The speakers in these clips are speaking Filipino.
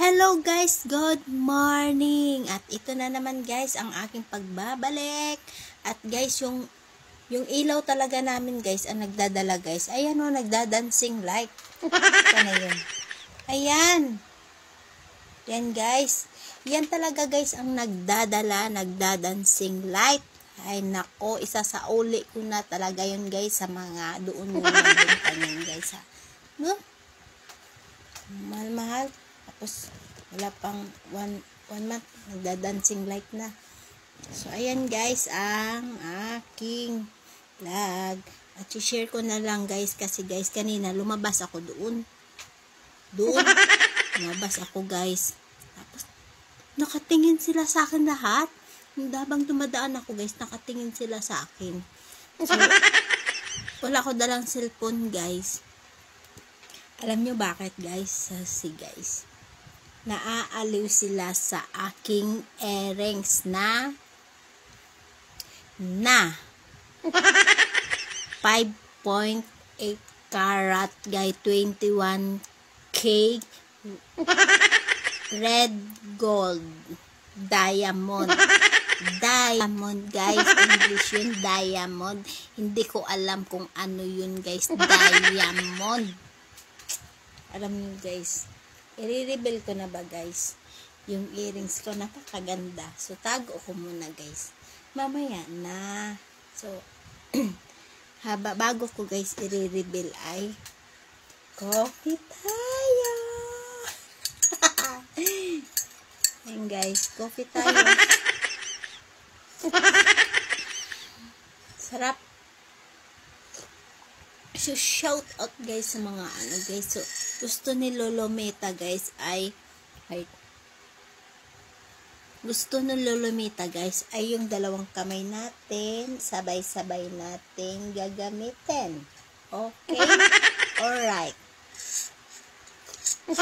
Hello guys, good morning. At ito na naman guys ang aking pagbabalik. At guys, yung ilaw talaga namin guys ang nagdadala guys. Ayan o, nagdadancing light. Sana yun. Ayan. Yan guys. Yan talaga guys ang nagdadancing light. Ay nako, isa sa uli ko na talaga yun guys sa mga doon muna din guys ha. No? Mahal-mahal. Tapos, wala pang one month, nagda-dancing light na. So, ayan guys, ang aking vlog. At share ko na lang guys, kasi guys, kanina lumabas ako doon. Lumabas ako guys. Tapos, nakatingin sila sa akin lahat. Habang dumadaan ako guys, nakatingin sila sa akin. So, wala ko dalang cellphone guys. Alam nyo bakit guys? Kasi guys, naaaliw sila sa aking earrings na 5.8 karat guys, 21K red gold diamond guys, English yun, diamond. Hindi ko alam kung ano yun guys, diamond. Alam niyo guys, i-reveal ko na ba guys yung earrings ko, napakaganda. So tago ko muna guys, mamaya na. So bago ko guys i-reveal ay coffee tayo. Ayan guys, coffee tayo. Sarap. So, shout out guys sa mga ano guys. So, gusto ni Lolo Meta guys ay yung dalawang kamay natin, sabay-sabay natin gagamitin. Okay? Alright. So,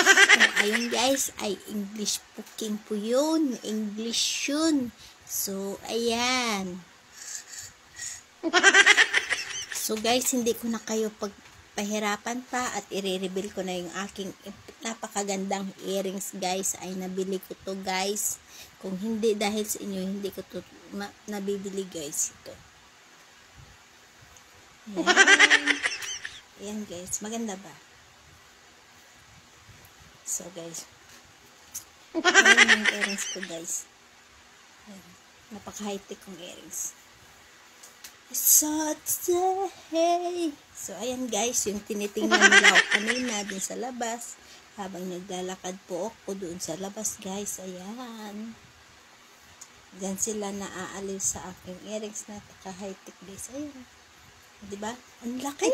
ayun guys, ay English cooking po yun. English yun. So, ayan. So guys, hindi ko na kayo pagpahirapan pa at i-reveal ko na yung aking napakagandang earrings guys. Ay nabili ko to guys. Kung hindi dahil sa inyo, hindi ko to nabibili guys. Ito. Ayan. Ayan guys, maganda ba? So guys, ayan yung earrings ko guys. Ayan. Napaka-high-tech kong earrings. So ayan guys, yung tinitingnan nila ako kanina dun sa labas habang naglalakad po ako doon sa labas guys. Ayan, dyan sila naaaliw sa aking earrings na taka-high-tech guys. Ayan, diba? Ang laki.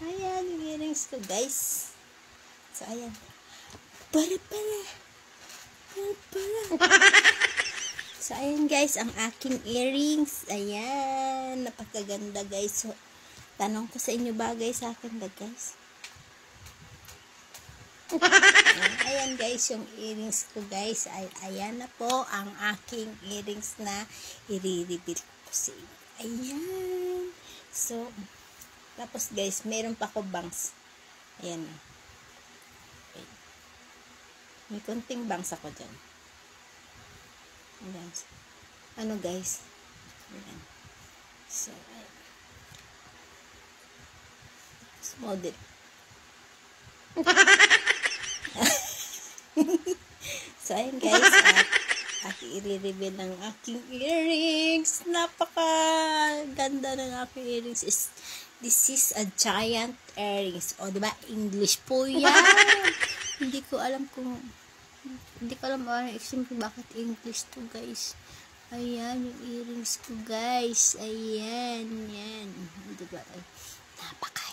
Ayan yung earrings ko guys. So ayan, para so, ayan guys, ang aking earrings. Ayan, napakaganda guys. So, tanong ko sa inyo, bagay sa akin ba guys? Ayan guys, yung earrings ko guys. Ay, ayan na po ang aking earrings na i-reveal ko sa inyo. Ayan. So, tapos guys, meron pa ko bangs. Ayan. Okay. May konting bangs ako dyan. Ayan. Ano guys? Ayan. So, ayan. Model. So, ayan guys. At i-reveal ng aking earrings. Napaka-ganda ng aking earrings. This is a giant earrings. O, diba? English po yan. Hindi ko alam bakit English to guys. Ayan yung earrings ko guys. Ayan, yan. Diba? Napaka